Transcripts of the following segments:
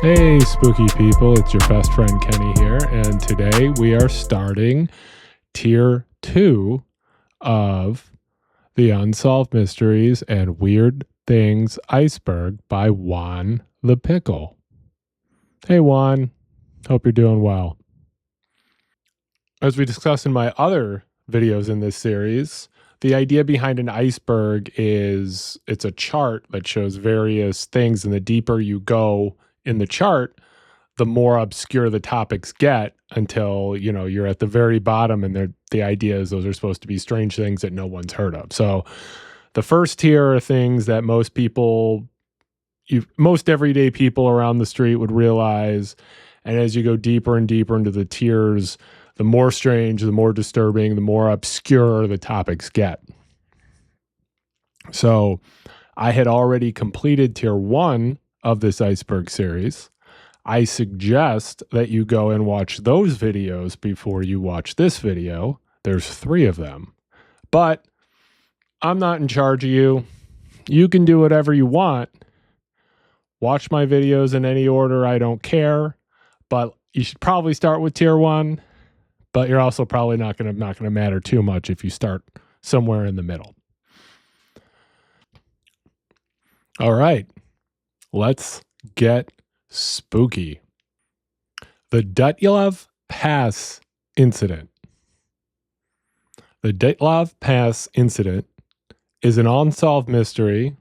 Hey, spooky people, it's your best friend Kenny here, and today we are starting Tier 2 of the Unsolved Mysteries and Weird Things Iceberg by JuanThePickle. Hey, Juan. Hope you're doing well. As we discussed in my other videos in this series, the idea behind an iceberg is it's a chart that shows various things, and the deeper you go in the chart, the more obscure the topics get until, you're at the very bottom, and the idea is those are supposed to be strange things that no one's heard of. So the first tier are things that most everyday people around the street would realize. And as you go deeper and deeper into the tiers, the more strange, the more disturbing, the more obscure the topics get. So I had already completed tier 1 of this iceberg series. I suggest that you go and watch those videos before you watch this video. There's 3 of them. But I'm not in charge of you. You can do whatever you want. Watch my videos in any order. I don't care. But you should probably start with tier 1. But you're also probably not going to matter too much if you start somewhere in the middle. All right. Let's get spooky. The Dyatlove Pass incident. The Dyatlove Pass incident is an unsolved mystery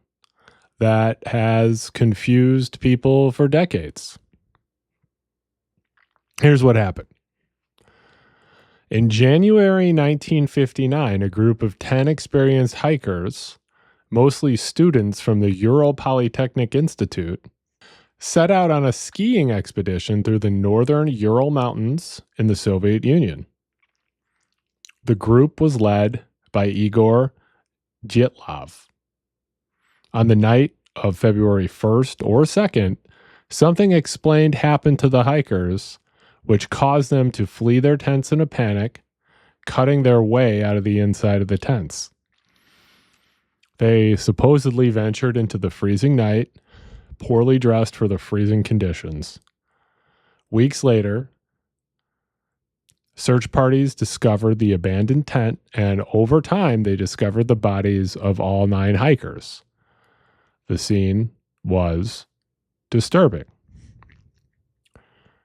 that has confused people for decades. Here's what happened. In January 1959, a group of 10 experienced hikers, mostly students from the Ural Polytechnic Institute, set out on a skiing expedition through the northern Ural Mountains in the Soviet Union. The group was led by Igor Dyatlove. On the night of February 1st or 2nd, something explained happened to the hikers, which caused them to flee their tents in a panic, cutting their way out of the inside of the tents. They supposedly ventured into the freezing night, poorly dressed for the freezing conditions. Weeks later, search parties discovered the abandoned tent, and over time, they discovered the bodies of all 9 hikers. The scene was disturbing.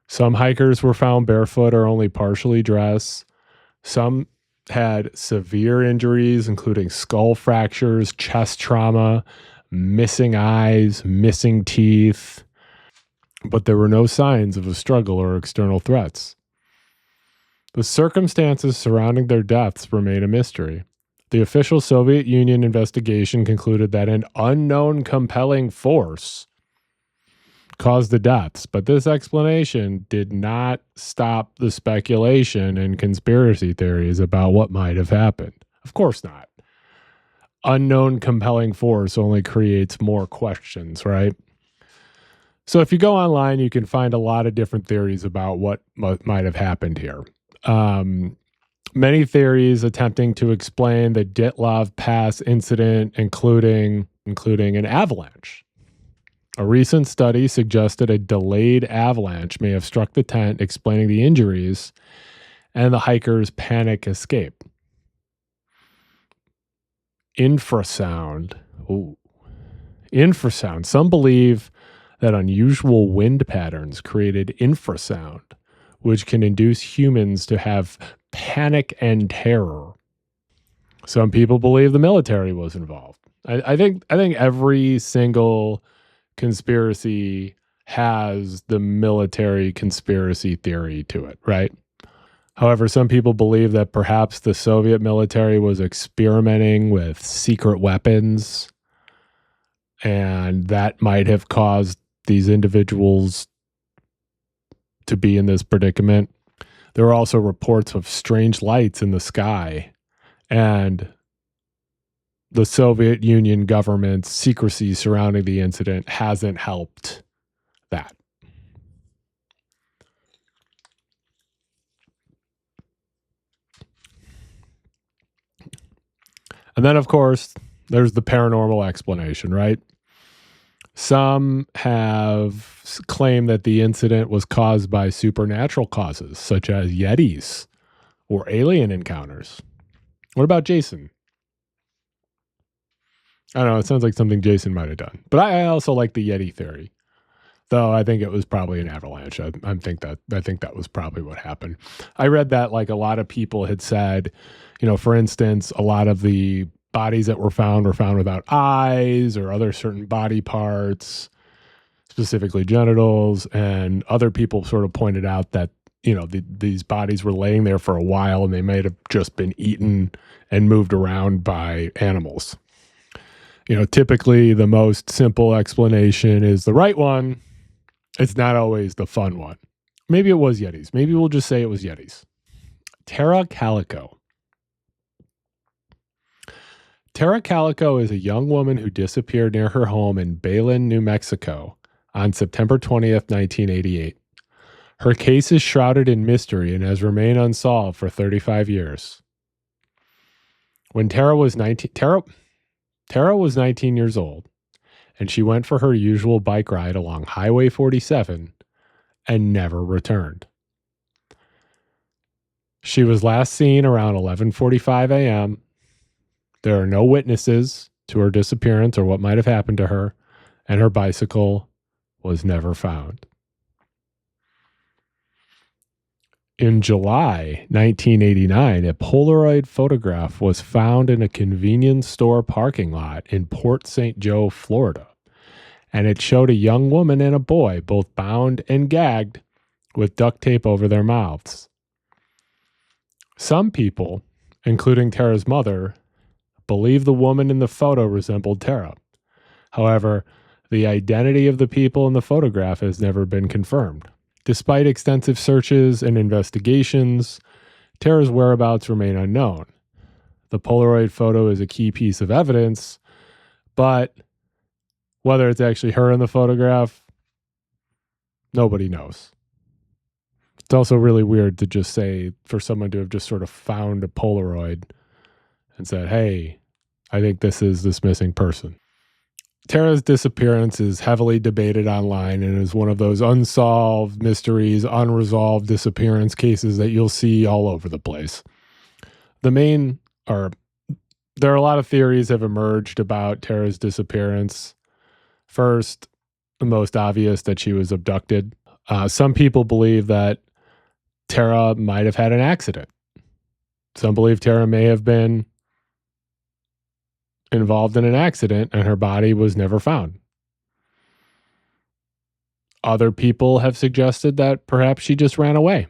Some hikers were found barefoot or only partially dressed. Some had severe injuries, including skull fractures, chest trauma, missing eyes, missing teeth, but there were no signs of a struggle or external threats. The circumstances surrounding their deaths remain a mystery. The official Soviet Union investigation concluded that an unknown compelling force caused the deaths, but this explanation did not stop the speculation and conspiracy theories about what might have happened. Of course not. Unknown compelling force only creates more questions, right? So if you go online, you can find a lot of different theories about what might have happened here. Many theories attempting to explain the Dyatlove Pass incident, including an avalanche. A recent study suggested a delayed avalanche may have struck the tent, explaining the injuries and the hikers' panic escape. Infrasound. Ooh. Infrasound. Some believe that unusual wind patterns created infrasound, which can induce humans to have panic and terror. Some people believe the military was involved. I think every single conspiracy has the military conspiracy theory to it, right? However, some people believe that perhaps the Soviet military was experimenting with secret weapons, and that might have caused these individuals to be in this predicament. There are also reports of strange lights in the sky, and the Soviet Union government's secrecy surrounding the incident hasn't helped that. And then, of course, there's the paranormal explanation, right? Some have claimed that the incident was caused by supernatural causes, such as Yetis or alien encounters. What about Jason? I don't know. It sounds like something Jason might have done. But I also like the Yeti theory, though I think it was probably an avalanche. I think that was probably what happened. I read that like a lot of people had said, for instance, a lot of the bodies that were found without eyes or other certain body parts, specifically genitals, and other people sort of pointed out that these bodies were laying there for a while and they might have just been eaten and moved around by animals. Typically the most simple explanation is the right one. It's not always the fun one. Maybe it was Yetis. Maybe we'll just say it was Yetis. Tara Calico. Tara Calico is a young woman who disappeared near her home in Belen, New Mexico on September 20th, 1988. Her case is shrouded in mystery and has remained unsolved for 35 years. When Tara was 19 years old, and she went for her usual bike ride along Highway 47 and never returned. She was last seen around 11:45 a.m. There are no witnesses to her disappearance or what might have happened to her, and her bicycle was never found. In July 1989, a Polaroid photograph was found in a convenience store parking lot in Port St. Joe, Florida, and it showed a young woman and a boy both bound and gagged with duct tape over their mouths. Some people, including Tara's mother, believe the woman in the photo resembled Tara. However, the identity of the people in the photograph has never been confirmed. Despite extensive searches and investigations, Tara's whereabouts remain unknown. The Polaroid photo is a key piece of evidence, but whether it's actually her in the photograph, nobody knows. It's also really weird to just say for someone to have just sort of found a Polaroid and said, hey, I think this is this missing person. Tara's disappearance is heavily debated online and is one of those unsolved mysteries, unresolved disappearance cases that you'll see all over the place. There are a lot of theories have emerged about Tara's disappearance. First, the most obvious, that she was abducted. Some people believe that Tara might have had an accident. Some believe Tara may have been involved in an accident and her body was never found. Other people have suggested that perhaps she just ran away,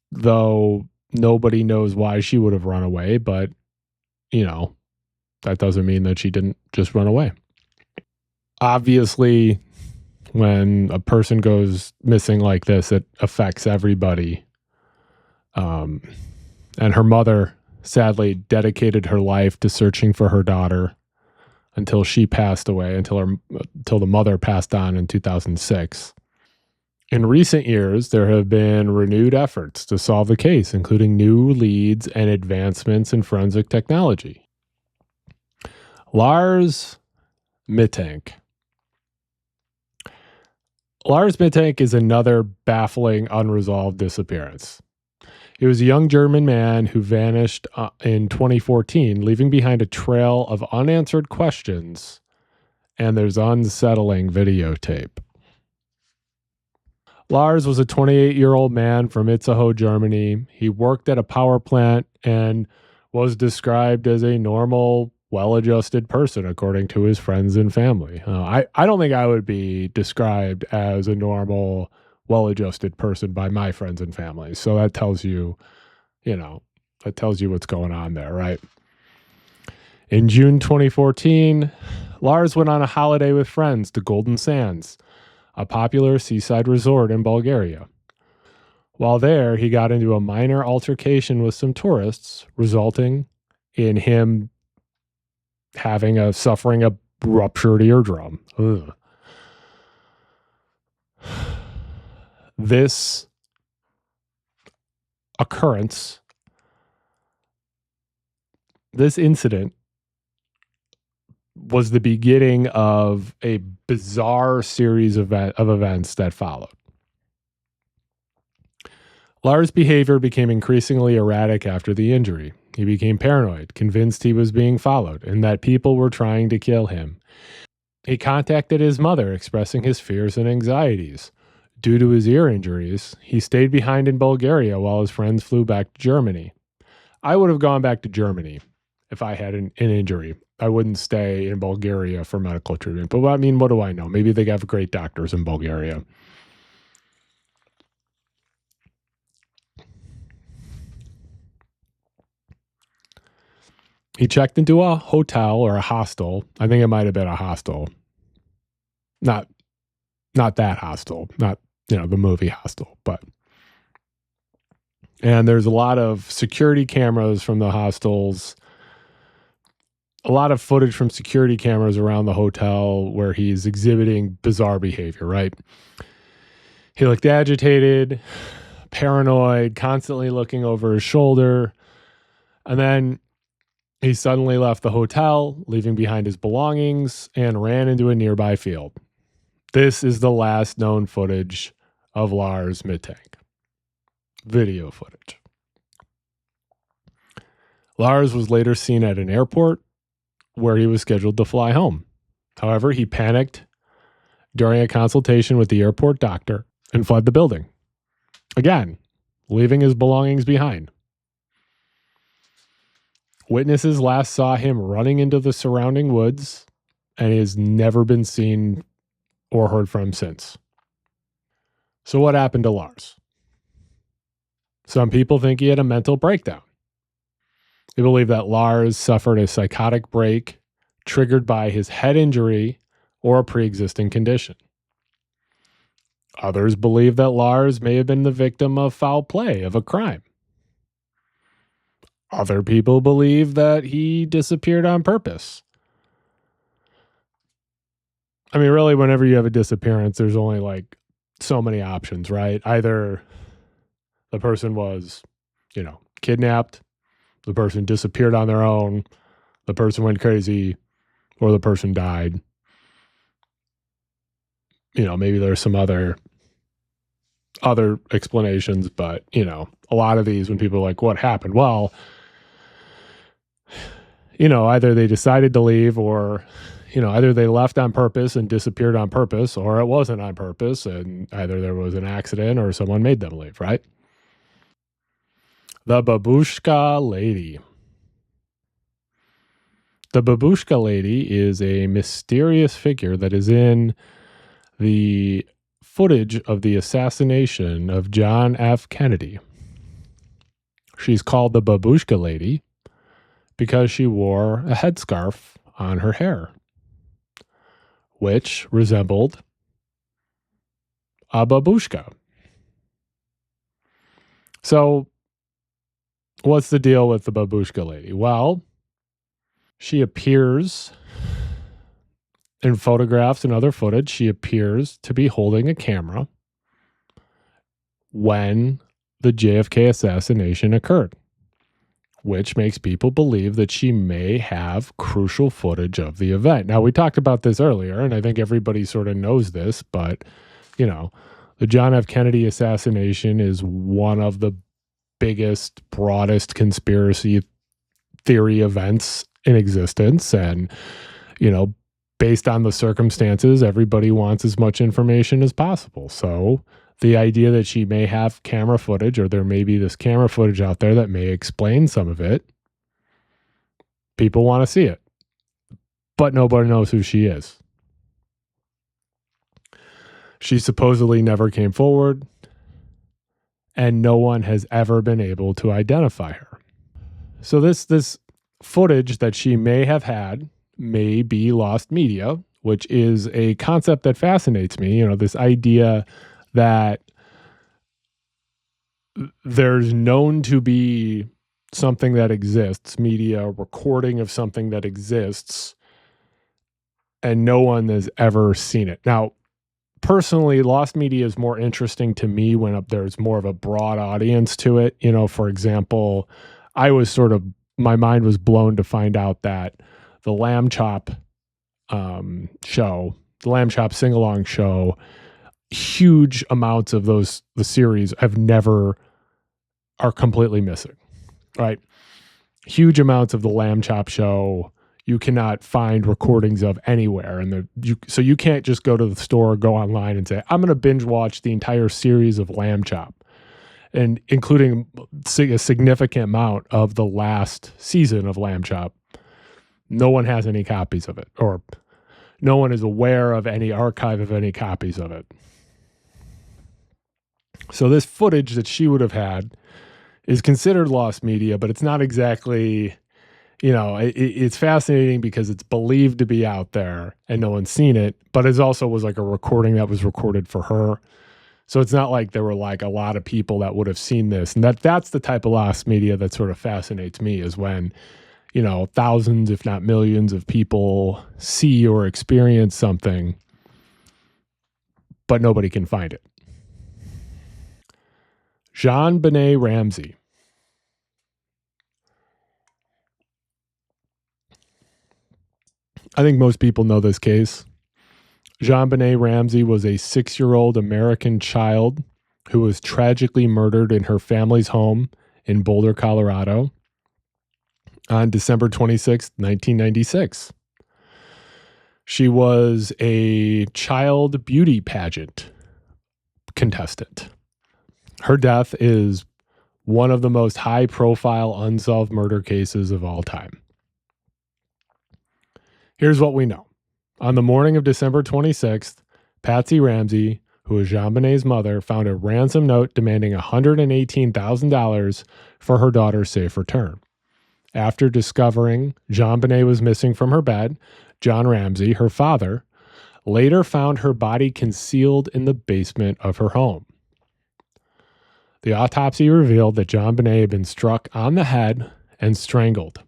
though nobody knows why she would have run away, but that doesn't mean that she didn't just run away. Obviously, when a person goes missing like this, it affects everybody. And her mother sadly dedicated her life to searching for her daughter until she passed away, until the mother passed on in 2006. In recent years, there have been renewed efforts to solve the case, including new leads and advancements in forensic technology. Lars Mittank. Lars Mittank is another baffling, unresolved disappearance. He was a young German man who vanished in 2014, leaving behind a trail of unanswered questions, and there's unsettling videotape. Lars was a 28-year-old man from Itzehoe, Germany. He worked at a power plant and was described as a normal, well-adjusted person, according to his friends and family. I don't think I would be described as a normal, well-adjusted person by my friends and family. So that tells you, what's going on there, right? In June 2014, Lars went on a holiday with friends to Golden Sands, a popular seaside resort in Bulgaria. While there, he got into a minor altercation with some tourists, resulting in him suffering a ruptured eardrum. Ugh. This incident was the beginning of a bizarre series of events that followed. Lars' behavior became increasingly erratic after the injury. He became paranoid, convinced he was being followed, and that people were trying to kill him. He contacted his mother, expressing his fears and anxieties. Due to his ear injuries, he stayed behind in Bulgaria while his friends flew back to Germany. I would have gone back to Germany if I had an injury. I wouldn't stay in Bulgaria for medical treatment. But I mean, what do I know? Maybe they have great doctors in Bulgaria. He checked into a hotel or a hostel. I think it might have been a hostel. Not that hostel. Not, the movie Hostel, but. And there's a lot of security cameras from the hostels. A lot of footage from security cameras around the hotel where he's exhibiting bizarre behavior, right? He looked agitated, paranoid, constantly looking over his shoulder. And then he suddenly left the hotel, leaving behind his belongings, and ran into a nearby field. This is the last known footage of Lars Mittank. Video footage. Lars was later seen at an airport where he was scheduled to fly home. However, he panicked during a consultation with the airport doctor and fled the building. Again, leaving his belongings behind. Witnesses last saw him running into the surrounding woods, and he has never been seen or heard from since. So what happened to Lars? Some people think he had a mental breakdown. They believe that Lars suffered a psychotic break triggered by his head injury or a pre-existing condition. Others believe that Lars may have been the victim of foul play of a crime. Other people believe that he disappeared on purpose. I mean, really, whenever you have a disappearance, there's only like so many options, right? Either the person was, kidnapped, the person disappeared on their own, the person went crazy, or the person died. Maybe there's some other explanations, but, a lot of these when people are like, what happened? Well, either they decided to leave or, either they left on purpose and disappeared on purpose, or it wasn't on purpose and either there was an accident or someone made them leave, right? The Babushka Lady. The Babushka Lady is a mysterious figure that is in the footage of the assassination of John F. Kennedy. She's called the Babushka Lady because she wore a headscarf on her hair, which resembled a babushka. So, what's the deal with the Babushka Lady? Well, she appears in photographs and other footage. She appears to be holding a camera when the JFK assassination occurred, which makes people believe that she may have crucial footage of the event. Now, we talked about this earlier, and I think everybody sort of knows this, but, the John F. Kennedy assassination is one of the biggest, broadest conspiracy theory events in existence. And, based on the circumstances, everybody wants as much information as possible. So the idea that she may have camera footage, or there may be this camera footage out there that may explain some of it, people want to see it. But nobody knows who she is. She supposedly never came forward, and no one has ever been able to identify her. So this footage that she may have had may be lost media, which is a concept that fascinates me. This idea that there's known to be something that exists, media recording of something that exists, and no one has ever seen it. Now, personally, lost media is more interesting to me when there's more of a broad audience to it. For example, my mind was blown to find out that the lamb chop show, the Lamb Chop sing-along show, huge amounts of the series are completely missing, right? Huge amounts of the Lamb Chop show you cannot find recordings of anywhere, and so you can't just go to the store or go online and say, I'm going to binge watch the entire series of Lamb Chop, and including a significant amount of the last season of Lamb Chop. No one has any copies of it, or no one is aware of any archive of any copies of it. So this footage that she would have had is considered lost media, but it's not exactly, it's fascinating because it's believed to be out there and no one's seen it, but it also was like a recording that was recorded for her. So it's not like there were like a lot of people that would have seen this. And that's the type of lost media that sort of fascinates me, is when, thousands, if not millions of people see or experience something, but nobody can find it. JonBenét Ramsey. I think most people know this case. JonBenét Ramsey was a 6-year-old American child who was tragically murdered in her family's home in Boulder, Colorado on December 26, 1996. She was a child beauty pageant contestant. Her death is one of the most high-profile unsolved murder cases of all time. Here's what we know. On the morning of December 26th, Patsy Ramsey, who was JonBenét's mother, found a ransom note demanding $118,000 for her daughter's safe return. After discovering JonBenét was missing from her bed, John Ramsey, her father, later found her body concealed in the basement of her home. The autopsy revealed that JonBenét had been struck on the head and strangled.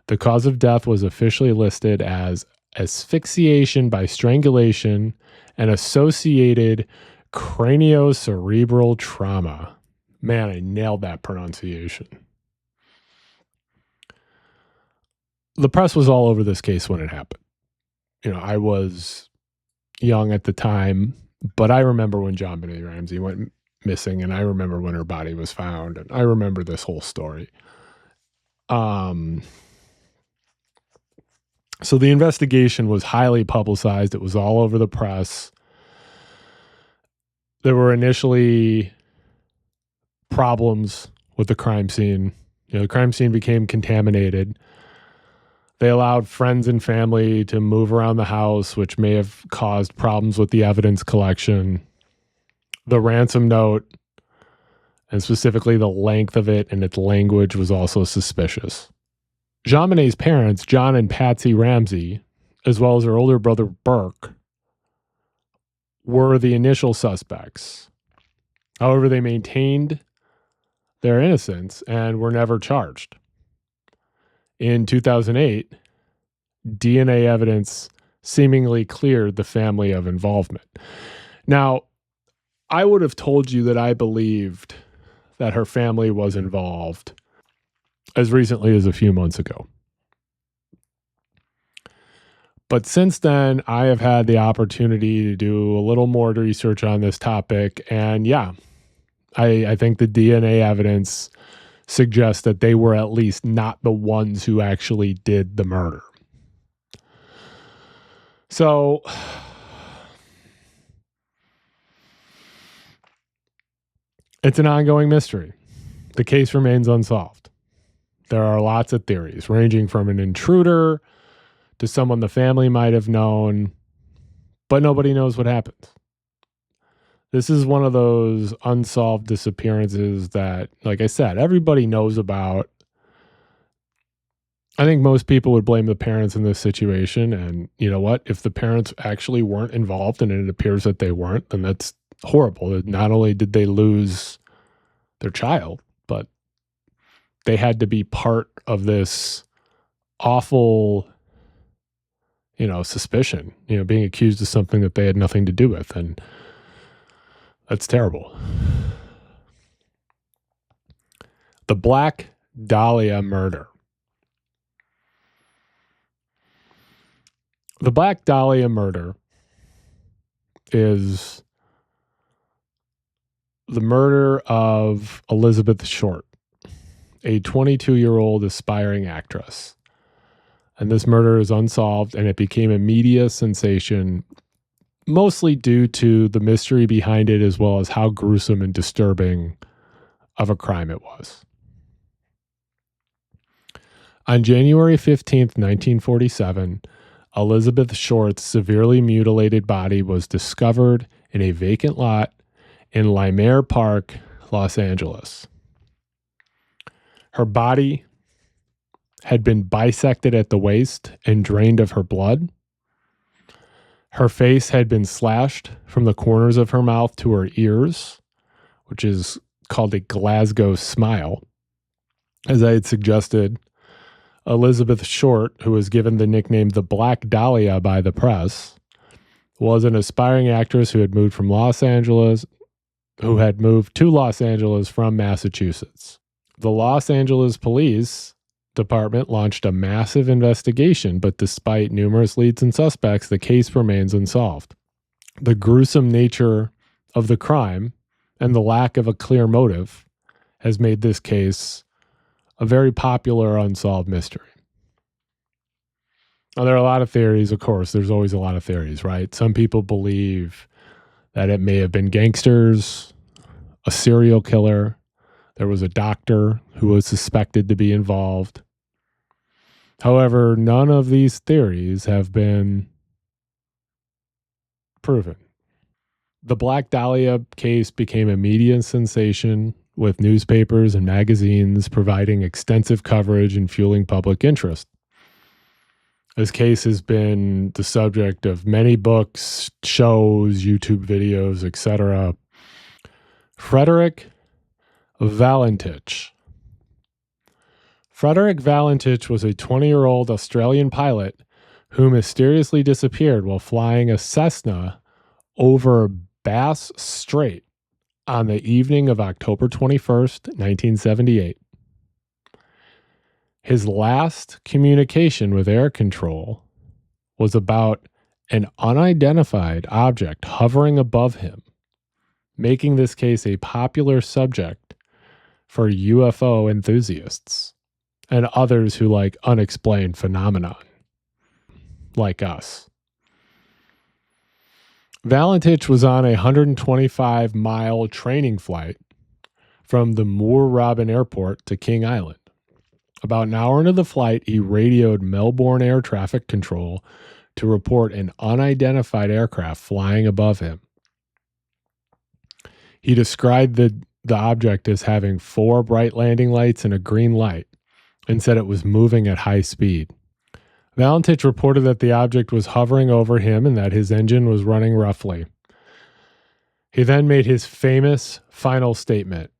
The cause of death was officially listed as asphyxiation by strangulation and associated craniocerebral trauma. Man, I nailed that pronunciation. The press was all over this case when it happened. I was young at the time, but I remember when JonBenét Ramsey went missing, and I remember when her body was found, and I remember this whole story. So the investigation was highly publicized. It was all over the press. There were initially problems with the crime scene. The crime scene became contaminated. They allowed friends and family to move around the house, which may have caused problems with the evidence collection. The ransom note, and specifically the length of it and its language, was also suspicious. JonBenét's parents, John and Patsy Ramsey, as well as her older brother Burke, were the initial suspects. However, they maintained their innocence and were never charged. In 2008, DNA evidence seemingly cleared the family of involvement. Now, I would have told you that I believed that her family was involved as recently as a few months ago. But since then, I have had the opportunity to do a little more research on this topic. And yeah, I think the DNA evidence suggests that they were at least not the ones who actually did the murder. So it's an ongoing mystery. The case remains unsolved. There are lots of theories, ranging from an intruder to someone the family might have known, but nobody knows what happened. This is one of those unsolved disappearances that, like I said, everybody knows about. I think most people would blame the parents in this situation. And you know what? If the parents actually weren't involved, and it appears that they weren't, then that's horrible. Not only did they lose their child, but they had to be part of this awful, suspicion, being accused of something that they had nothing to do with. And that's terrible. The Black Dahliah murder. The Black Dahliah murder is the murder of Elizabeth Short, a 22-year-old aspiring actress. And this murder is unsolved, and it became a media sensation, mostly due to the mystery behind it, as well as how gruesome and disturbing of a crime it was. On January 15th, 1947, Elizabeth Short's severely mutilated body was discovered in a vacant lot in Leimert Park, Los Angeles. Her body had been bisected at the waist and drained of her blood. Her face had been slashed from the corners of her mouth to her ears, which is called a Glasgow smile. As I had suggested, Elizabeth Short, who was given the nickname the Black Dahliah by the press, was an aspiring actress who had moved to Los Angeles from Massachusetts. The Los Angeles Police Department launched a massive investigation, but despite numerous leads and suspects, the case remains unsolved. The gruesome nature of the crime and the lack of a clear motive has made this case a very popular unsolved mystery. Now, there are a lot of theories, of course. There's always a lot of theories, right? Some people believe that it may have been gangsters, a serial killer. There was a doctor who was suspected to be involved. However, none of these theories have been proven. The Black Dahliah case became a media sensation, with newspapers and magazines providing extensive coverage and fueling public interest. This case has been the subject of many books, shows, YouTube videos, etc. Frederick Valentich. Frederick Valentich was a 20-year-old Australian pilot who mysteriously disappeared while flying a Cessna over Bass Strait on the evening of October 21st, 1978. His last communication with air control was about an unidentified object hovering above him, making this case a popular subject for UFO enthusiasts and others who like unexplained phenomenon, like us. Valentich was on a 125-mile training flight from the Moorabbin Airport to King Island. About an hour into the flight, he radioed Melbourne Air Traffic Control to report an unidentified aircraft flying above him. He described the object as having 4 bright landing lights and a green light, and said it was moving at high speed. Valentich reported that the object was hovering over him and that his engine was running roughly. He then made his famous final statement: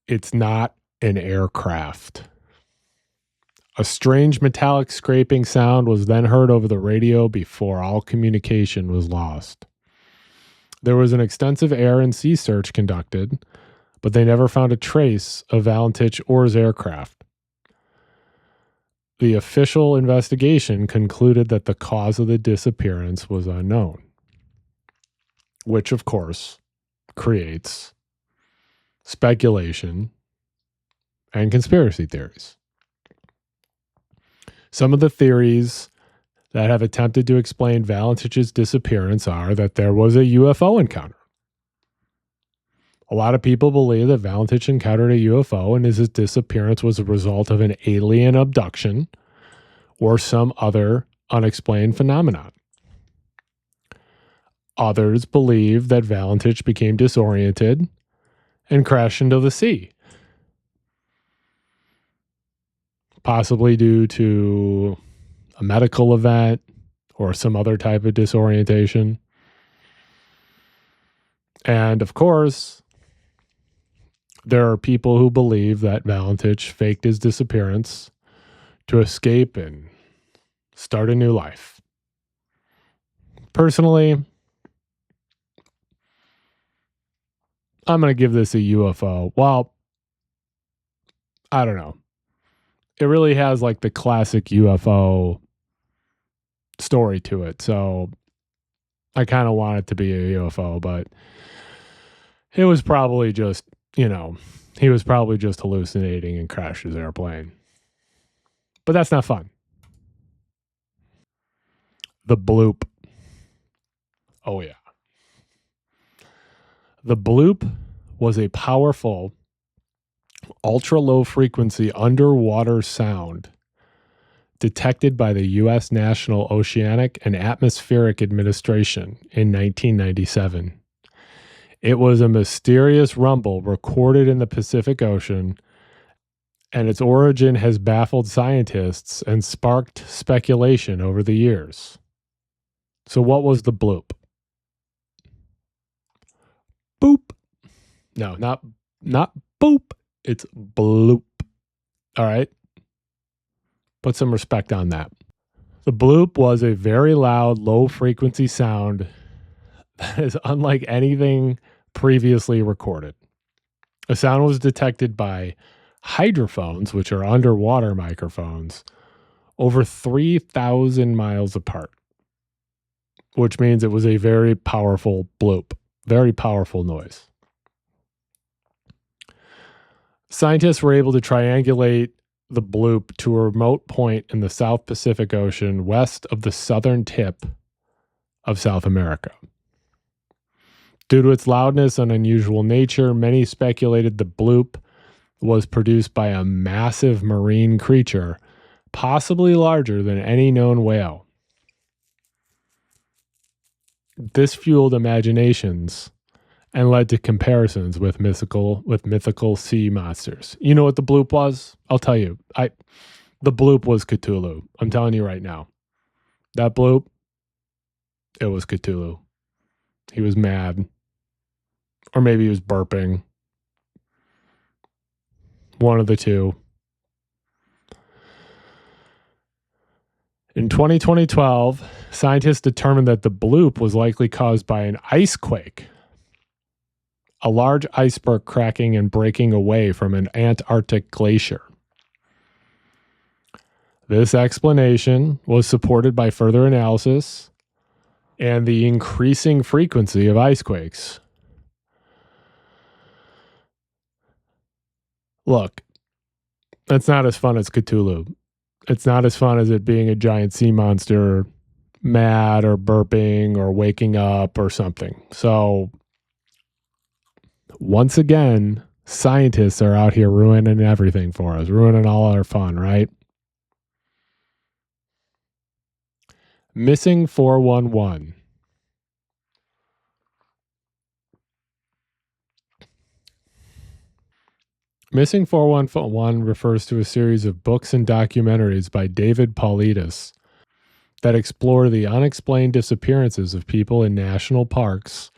"It's not an aircraft." A strange metallic scraping sound was then heard over the radio before all communication was lost. There was an extensive air and sea search conducted, but they never found a trace of Valentich or his aircraft. The official investigation concluded that the cause of the disappearance was unknown, which, of course, creates speculation and conspiracy theories. Some of the theories that have attempted to explain Valentich's disappearance are that there was a UFO encounter. A lot of people believe that Valentich encountered a UFO and his disappearance was a result of an alien abduction or some other unexplained phenomenon. Others believe that Valentich became disoriented and crashed into the sea, possibly due to a medical event or some other type of disorientation. And of course, there are people who believe that Valentich faked his disappearance to escape and start a new life. Personally, I'm going to give this a UFO. Well, I don't know. It really has like the classic UFO story to it. So I kind of want it to be a UFO, but it was probably just, he was probably just hallucinating and crashed his airplane. But that's not fun. The Bloop. Oh, yeah. The Bloop was a powerful, ultra-low frequency underwater sound detected by the U.S. National Oceanic and Atmospheric Administration in 1997. It was a mysterious rumble recorded in the Pacific Ocean, and its origin has baffled scientists and sparked speculation over the years. So what was the Bloop? Boop. No, not boop. It's bloop. All right. Put some respect on that. The Bloop was a very loud, low-frequency sound that is unlike anything previously recorded. The sound was detected by hydrophones, which are underwater microphones, over 3,000 miles apart, which means it was a very powerful bloop, very powerful noise. Scientists were able to triangulate the bloop to a remote point in the South Pacific Ocean west of the southern tip of South America. Due to its loudness and unusual nature, many speculated the bloop was produced by a massive marine creature, possibly larger than any known whale. This fueled imaginations and led to comparisons with mythical sea monsters. You know what the bloop was? I'll tell you. The bloop was Cthulhu. I'm telling you right now. That bloop, it was Cthulhu. He was mad. Or maybe he was burping. One of the two. In 2012, scientists determined that the bloop was likely caused by an ice quake, a large iceberg cracking and breaking away from an Antarctic glacier. This explanation was supported by further analysis and the increasing frequency of ice quakes. Look, it's not as fun as Cthulhu. It's not as fun as it being a giant sea monster, mad or burping or waking up or something. So, once again, scientists are out here ruining everything for us, ruining all our fun, right? Missing 411. Missing 411 refers to a series of books and documentaries by David Paulides that explore the unexplained disappearances of people in national parks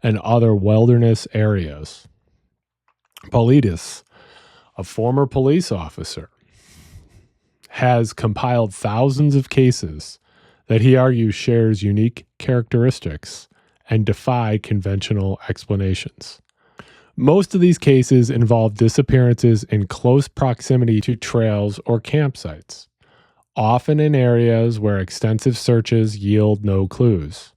and other wilderness areas. Paulides, a former police officer, has compiled thousands of cases that he argues shares unique characteristics and defy conventional explanations. Most of these cases involve disappearances in close proximity to trails or campsites, often in areas where extensive searches yield no clues.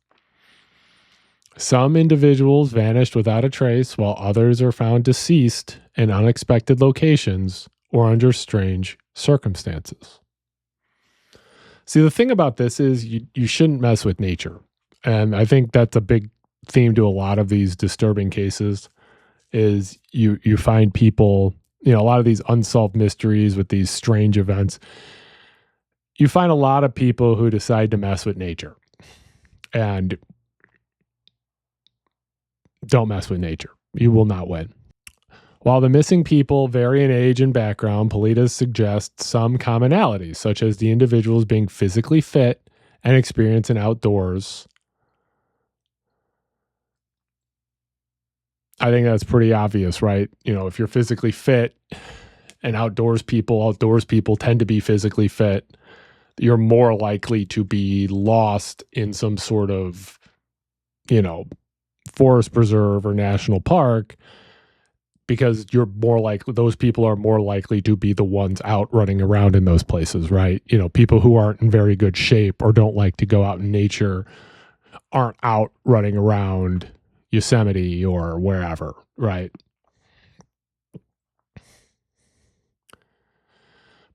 Some individuals vanished without a trace, while others are found deceased in unexpected locations or under strange circumstances. See, the thing about this is you shouldn't mess with nature. And I think that's a big theme to a lot of these disturbing cases is you find people, a lot of these unsolved mysteries with these strange events. You find a lot of people who decide to mess with nature. And don't mess with nature. You will not win. While the missing people vary in age and background, Paulides suggests some commonalities, such as the individuals being physically fit and experienced in outdoors. I think that's pretty obvious, right? If you're physically fit and outdoors people tend to be physically fit, you're more likely to be lost in some sort of, forest preserve or national park because those people are more likely to be the ones out running around in those places, right? People who aren't in very good shape or don't like to go out in nature aren't out running around Yosemite or wherever, right?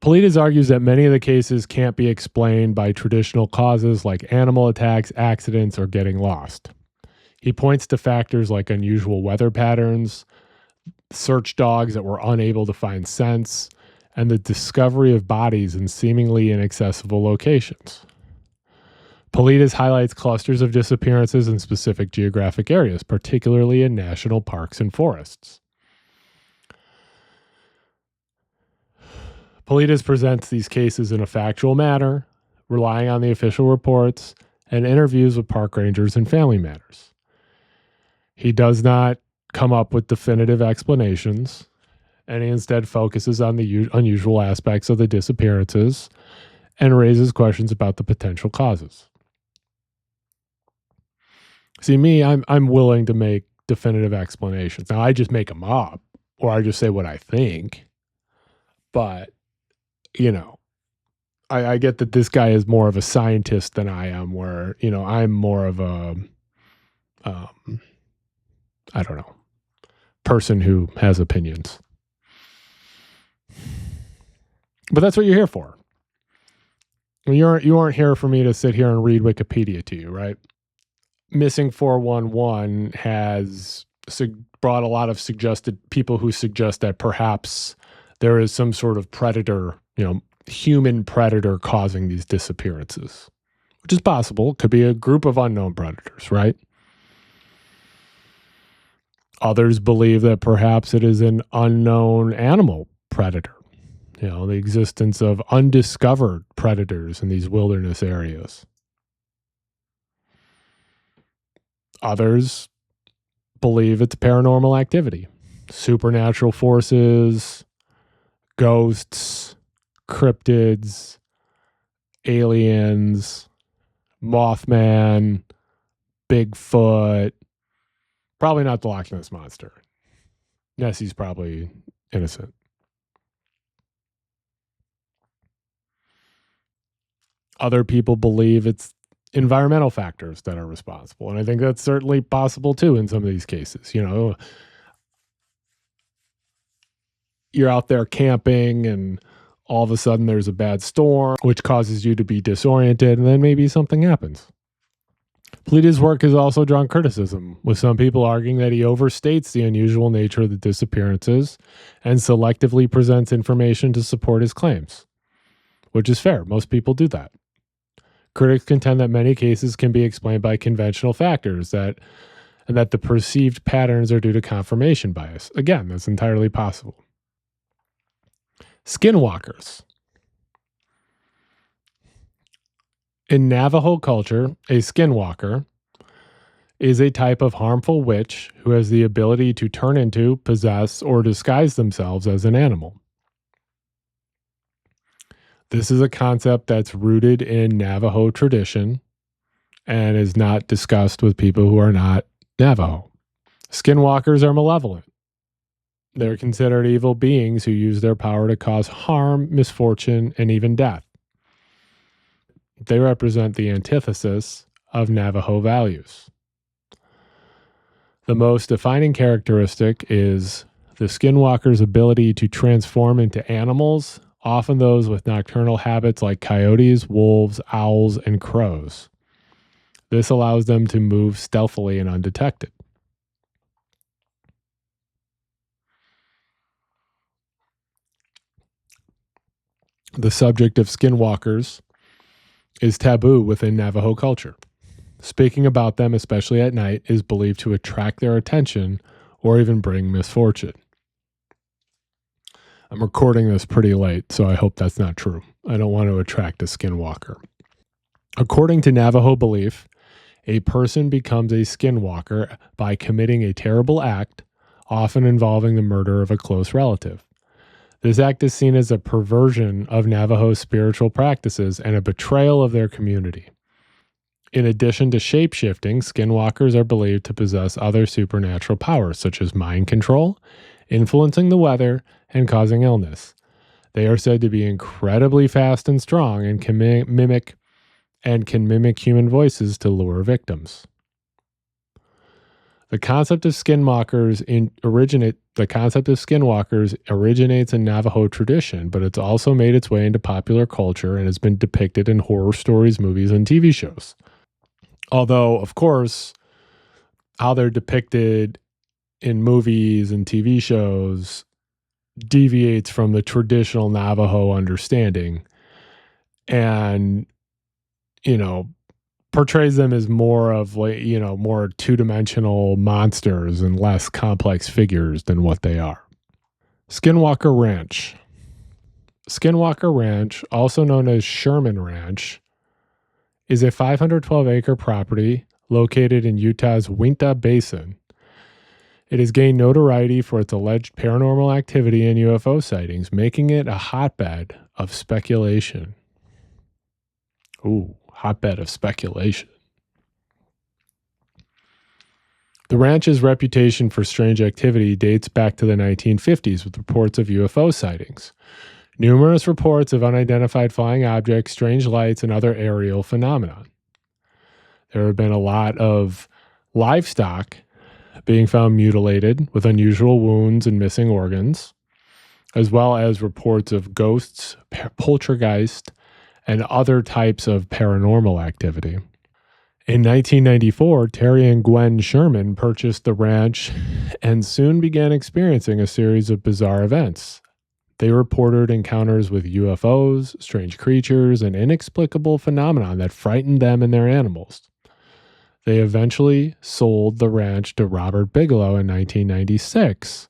Paulides argues that many of the cases can't be explained by traditional causes like animal attacks, accidents, or getting lost. He points to factors like unusual weather patterns, search dogs that were unable to find scents, and the discovery of bodies in seemingly inaccessible locations. Paulides highlights clusters of disappearances in specific geographic areas, particularly in national parks and forests. Paulides presents these cases in a factual manner, relying on the official reports and interviews with park rangers and family matters. He does not come up with definitive explanations, and he instead focuses on the unusual aspects of the disappearances and raises questions about the potential causes. See, me, I'm willing to make definitive explanations. Now, I just make them up, or I just say what I think. But, I get that this guy is more of a scientist than I am, where, I'm more of a, I don't know, person who has opinions. But that's what you're here for. You aren't here for me to sit here and read Wikipedia to you, right? Missing 411 has brought a lot of people who suggest that perhaps there is some sort of predator, human predator causing these disappearances, which is possible. It could be a group of unknown predators, right? Others believe that perhaps it is an unknown animal predator, the existence of undiscovered predators in these wilderness areas. Others believe it's paranormal activity, supernatural forces, ghosts, cryptids, aliens, Mothman, Bigfoot. Probably not the Loch Ness Monster. Nessie's probably innocent. Other people believe it's environmental factors that are responsible. And I think that's certainly possible too in some of these cases. You're out there camping and all of a sudden there's a bad storm, which causes you to be disoriented, and then maybe something happens. Paulides' work has also drawn criticism, with some people arguing that he overstates the unusual nature of the disappearances and selectively presents information to support his claims, which is fair. Most people do that. Critics contend that many cases can be explained by conventional factors and that the perceived patterns are due to confirmation bias. Again, that's entirely possible. Skinwalkers. In Navajo culture, a skinwalker is a type of harmful witch who has the ability to turn into, possess, or disguise themselves as an animal. This is a concept that's rooted in Navajo tradition and is not discussed with people who are not Navajo. Skinwalkers are malevolent. They're considered evil beings who use their power to cause harm, misfortune, and even death. They represent the antithesis of Navajo values. The most defining characteristic is the skinwalker's ability to transform into animals, often those with nocturnal habits like coyotes, wolves, owls, and crows. This allows them to move stealthily and undetected. The subject of skinwalkers is taboo within Navajo culture. Speaking about them, especially at night, is believed to attract their attention or even bring misfortune. I'm recording this pretty late, so I hope that's not true. I don't want to attract a skinwalker. According to Navajo belief, a person becomes a skinwalker by committing a terrible act, often involving the murder of a close relative. This act is seen as a perversion of Navajo spiritual practices and a betrayal of their community. In addition to shape-shifting, skinwalkers are believed to possess other supernatural powers, such as mind control, influencing the weather and causing illness. They are said to be incredibly fast and strong and can mimic human voices to lure victims. The concept of skinwalkers originates in Navajo tradition, but it's also made its way into popular culture and has been depicted in horror stories, movies, and TV shows. Although, of course, how they're depicted in movies and TV shows deviates from the traditional Navajo understanding and, portrays them as more of more two-dimensional monsters and less complex figures than what they are. Skinwalker Ranch. Skinwalker Ranch, also known as Sherman Ranch, is a 512-acre property located in Utah's Uinta Basin. It has gained notoriety for its alleged paranormal activity and UFO sightings, making it a hotbed of speculation. Ooh, hotbed of speculation. The ranch's reputation for strange activity dates back to the 1950s with reports of UFO sightings. Numerous reports of unidentified flying objects, strange lights, and other aerial phenomena. There have been a lot of livestock being found mutilated with unusual wounds and missing organs, as well as reports of ghosts, poltergeist, and other types of paranormal activity. In 1994, Terry and Gwen Sherman purchased the ranch and soon began experiencing a series of bizarre events. They reported encounters with UFOs, strange creatures, and inexplicable phenomena that frightened them and their animals. They eventually sold the ranch to Robert Bigelow in 1996.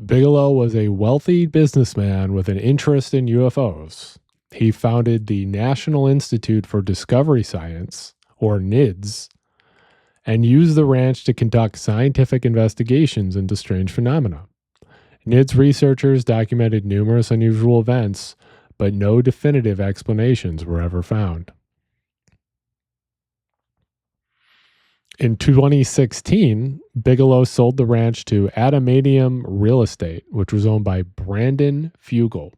Bigelow was a wealthy businessman with an interest in UFOs. He founded the National Institute for Discovery Science, or NIDS, and used the ranch to conduct scientific investigations into strange phenomena. NIDS researchers documented numerous unusual events, but no definitive explanations were ever found. In 2016, Bigelow sold the ranch to Adamantium Real Estate, which was owned by Brandon Fugel.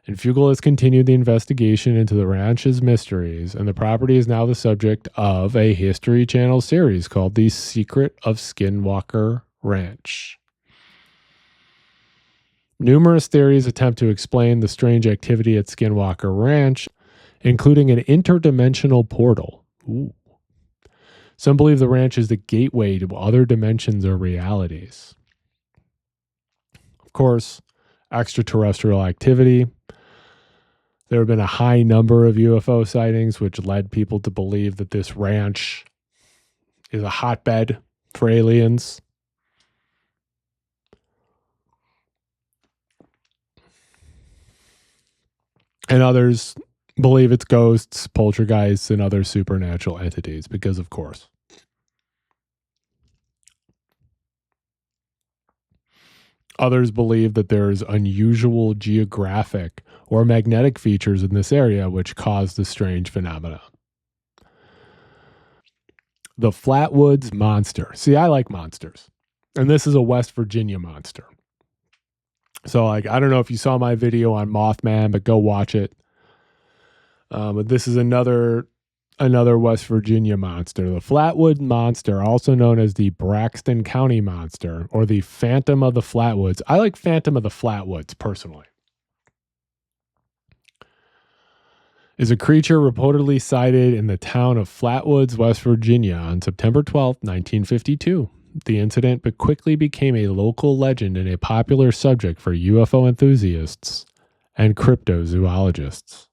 And Fugel has continued the investigation into the ranch's mysteries, and the property is now the subject of a History Channel series called The Secret of Skinwalker Ranch. Numerous theories attempt to explain the strange activity at Skinwalker Ranch, including an interdimensional portal. Ooh. Some believe the ranch is the gateway to other dimensions or realities. Of course, extraterrestrial activity. There have been a high number of UFO sightings, which led people to believe that this ranch is a hotbed for aliens. And others believe it's ghosts, poltergeists, and other supernatural entities, because of course. Others believe that there's unusual geographic or magnetic features in this area which cause the strange phenomena. The Flatwoods Monster. See, I like monsters. And this is a West Virginia monster. So, I don't know if you saw my video on Mothman, but go watch it. But this is another West Virginia monster. The Flatwood Monster, also known as the Braxton County Monster or the Phantom of the Flatwoods. I like Phantom of the Flatwoods personally. Is a creature reportedly sighted in the town of Flatwoods, West Virginia on September 12, 1952. The incident but quickly became a local legend and a popular subject for UFO enthusiasts and cryptozoologists.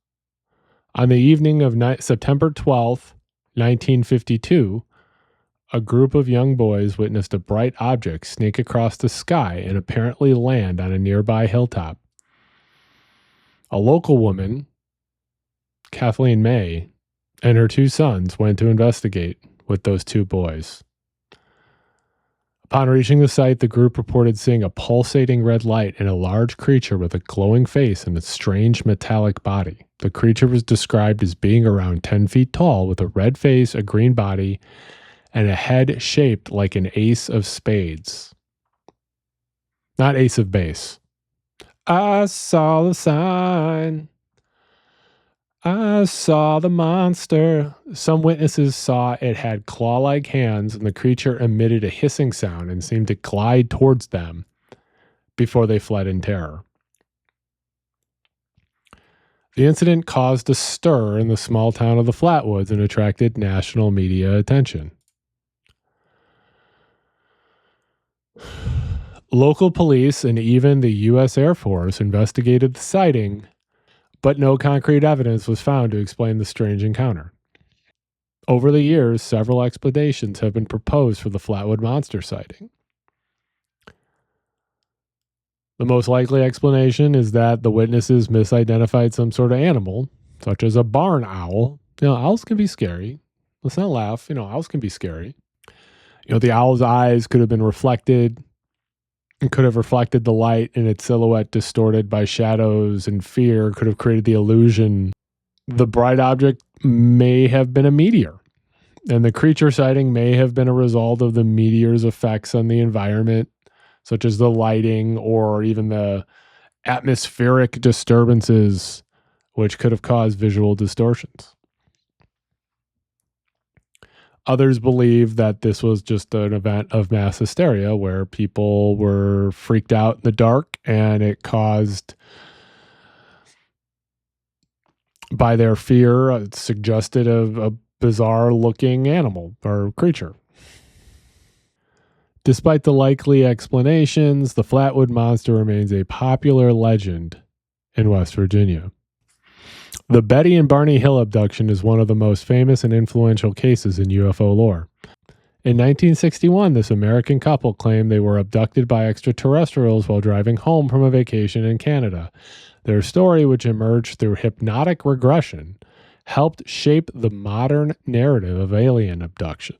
On the evening of September 12, 1952, a group of young boys witnessed a bright object snake across the sky and apparently land on a nearby hilltop. A local woman, Kathleen May, and her two sons went to investigate with those two boys. Upon reaching the site, the group reported seeing a pulsating red light and a large creature with a glowing face and a strange metallic body. The creature was described as being around 10 feet tall with a red face, a green body, and a head shaped like an ace of spades. Not ace of base. I saw the sign. I saw the monster. Some witnesses saw it had claw-like hands, and the creature emitted a hissing sound and seemed to glide towards them before they fled in terror. The incident caused a stir in the small town of the Flatwoods and attracted national media attention. Local police and even the U.S. Air Force investigated the sighting, but no concrete evidence was found to explain the strange encounter. Over the years, several explanations have been proposed for the Flatwood Monster sighting. The most likely explanation is that the witnesses misidentified some sort of animal, such as a barn owl. Owls can be scary. Let's not laugh. Owls can be scary. The owl's eyes could have been reflected and could have reflected the light, and its silhouette distorted by shadows and fear could have created the illusion. The bright object may have been a meteor, and the creature sighting may have been a result of the meteor's effects on the environment, such as the lighting or even the atmospheric disturbances, which could have caused visual distortions. Others believe that this was just an event of mass hysteria where people were freaked out in the dark, and it caused, by their fear, it suggested a bizarre looking animal or creature. Despite the likely explanations, the Flatwood Monster remains a popular legend in West Virginia. The Betty and Barney Hill abduction is one of the most famous and influential cases in UFO lore. In 1961, this American couple claimed they were abducted by extraterrestrials while driving home from a vacation in Canada. Their story, which emerged through hypnotic regression, helped shape the modern narrative of alien abduction.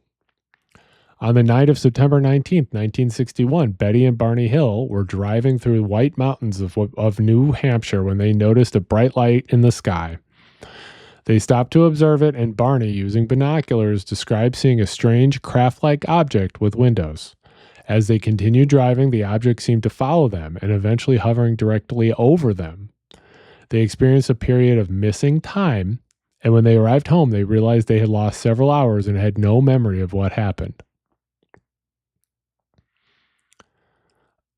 On the night of September 19, 1961, Betty and Barney Hill were driving through the White Mountains of New Hampshire when they noticed a bright light in the sky. They stopped to observe it, and Barney, using binoculars, described seeing a strange craft-like object with windows. As they continued driving, the object seemed to follow them and eventually hovering directly over them. They experienced a period of missing time, and when they arrived home, they realized they had lost several hours and had no memory of what happened.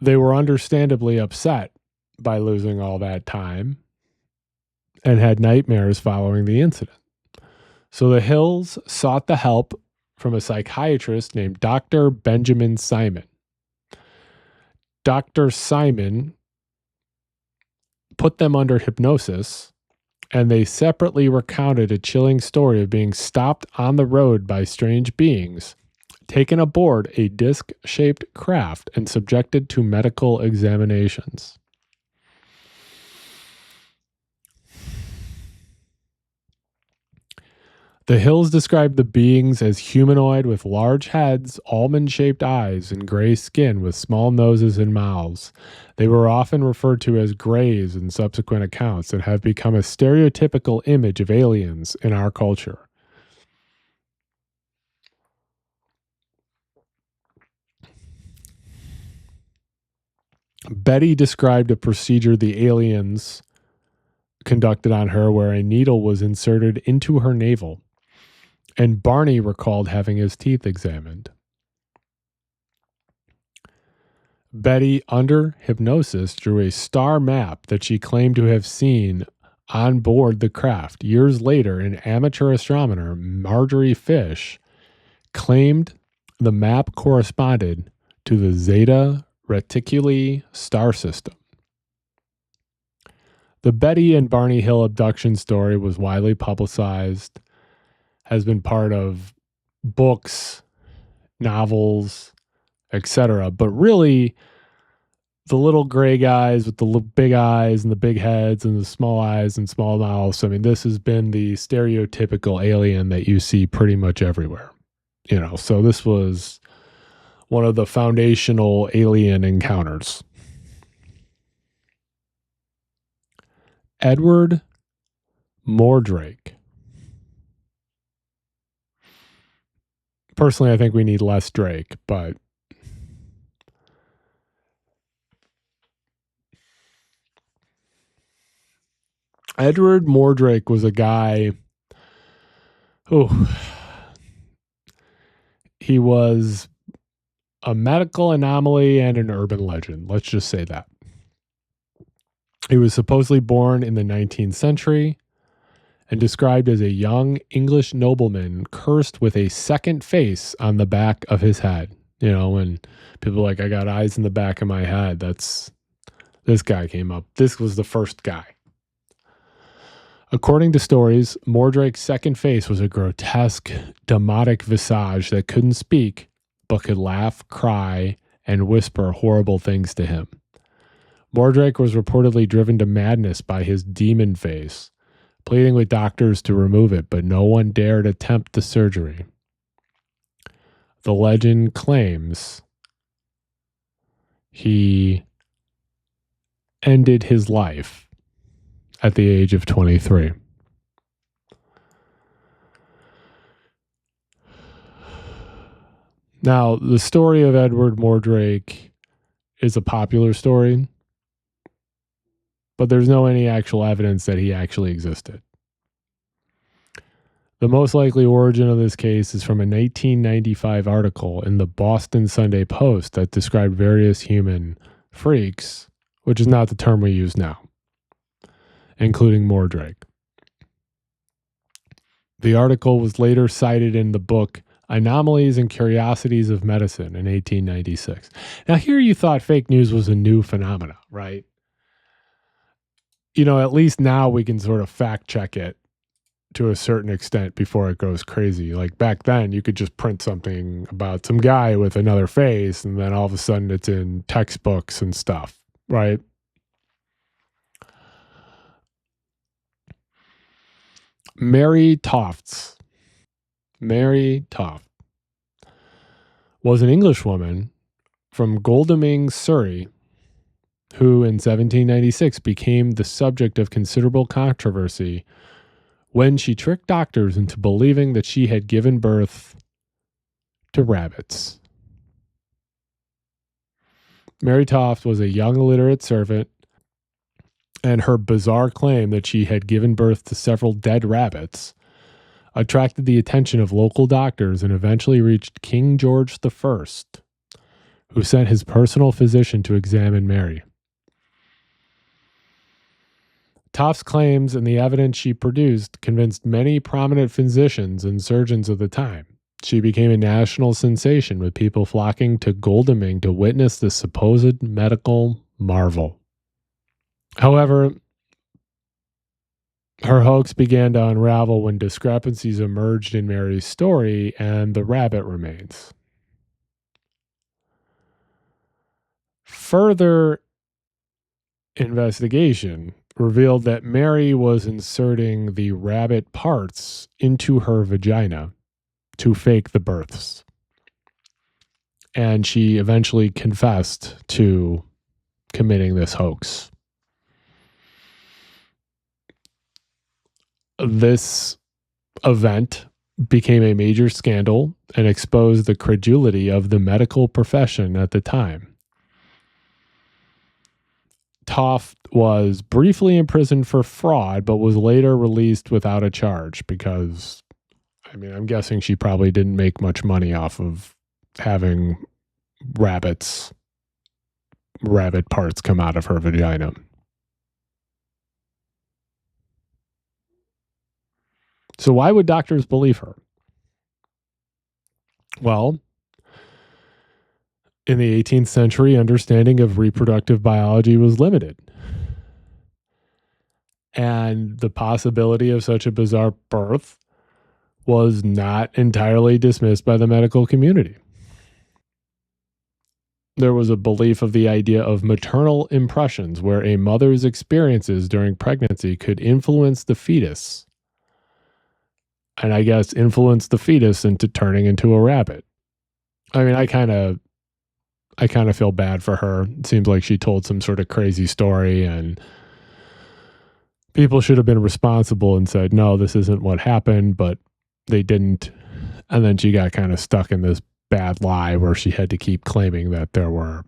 They were understandably upset by losing all that time and had nightmares following the incident. So the Hills sought the help from a psychiatrist named Dr. Benjamin Simon. Dr. Simon put them under hypnosis, and they separately recounted a chilling story of being stopped on the road by strange beings, taken aboard a disc-shaped craft, and subjected to medical examinations. The Hills described the beings as humanoid with large heads, almond-shaped eyes, and gray skin with small noses and mouths. They were often referred to as Greys in subsequent accounts and have become a stereotypical image of aliens in our culture. Betty described a procedure the aliens conducted on her where a needle was inserted into her navel, and Barney recalled having his teeth examined. Betty, under hypnosis, drew a star map that she claimed to have seen on board the craft. Years later, an amateur astronomer, Marjorie Fish, claimed the map corresponded to the Zeta Reticuli star system. The Betty and Barney Hill abduction story was widely publicized, has been part of books, novels, etc. But really, the little gray guys with the big eyes and the big heads and the small eyes and small mouths, I mean, this has been the stereotypical alien that you see pretty much everywhere. So this was one of the foundational alien encounters. Edward Mordrake. Personally, I think we need less Drake, but Edward Mordrake was a guy who he was a medical anomaly and an urban legend. Let's just say that. He was supposedly born in the 19th century and described as a young English nobleman cursed with a second face on the back of his head. You know, when people are like, I got eyes in the back of my head, this guy came up. This was the first guy. According to stories, Mordrake's second face was a grotesque, demonic visage that couldn't speak, but could laugh, cry, and whisper horrible things to him. Mordrake was reportedly driven to madness by his demon face, pleading with doctors to remove it, but no one dared attempt the surgery. The legend claims he ended his life at the age of 23. Now, the story of Edward Mordrake is a popular story, but there's no any actual evidence that he actually existed. The most likely origin of this case is from a 1995 article in the Boston Sunday Post that described various human freaks, which is not the term we use now, including Mordrake. The article was later cited in the book Anomalies and Curiosities of Medicine in 1896. Now, here you thought fake news was a new phenomena, right? You know, at least now we can sort of fact check it to a certain extent before it goes crazy. Like back then, you could just print something about some guy with another face, and then all of a sudden it's in textbooks and stuff, right? Mary Toft was an Englishwoman from Godalming, Surrey, who in 1796 became the subject of considerable controversy when she tricked doctors into believing that she had given birth to rabbits. Mary Toft was a young illiterate servant, and her bizarre claim that she had given birth to several dead rabbits attracted the attention of local doctors and eventually reached King George I, who sent his personal physician to examine Mary. Toft's claims and the evidence she produced convinced many prominent physicians and surgeons of the time. She became a national sensation, with people flocking to Godalming to witness the supposed medical marvel. However, her hoax began to unravel when discrepancies emerged in Mary's story and the rabbit remains. Further investigation revealed that Mary was inserting the rabbit parts into her vagina to fake the births. And she eventually confessed to committing this hoax. This event became a major scandal and exposed the credulity of the medical profession at the time. Toft was briefly imprisoned for fraud, but was later released without a charge because, I mean, I'm guessing she probably didn't make much money off of having rabbit parts come out of her vagina. So why would doctors believe her? Well, in the 18th century, understanding of reproductive biology was limited. And the possibility of such a bizarre birth was not entirely dismissed by the medical community. There was a belief of the idea of maternal impressions, where a mother's experiences during pregnancy could influence the fetus. And I guess influence the fetus into turning into a rabbit. I mean, I kind of feel bad for her. It seems like she told some sort of crazy story, and people should have been responsible and said, no, this isn't what happened, but they didn't. And then she got kind of stuck in this bad lie where she had to keep claiming that there were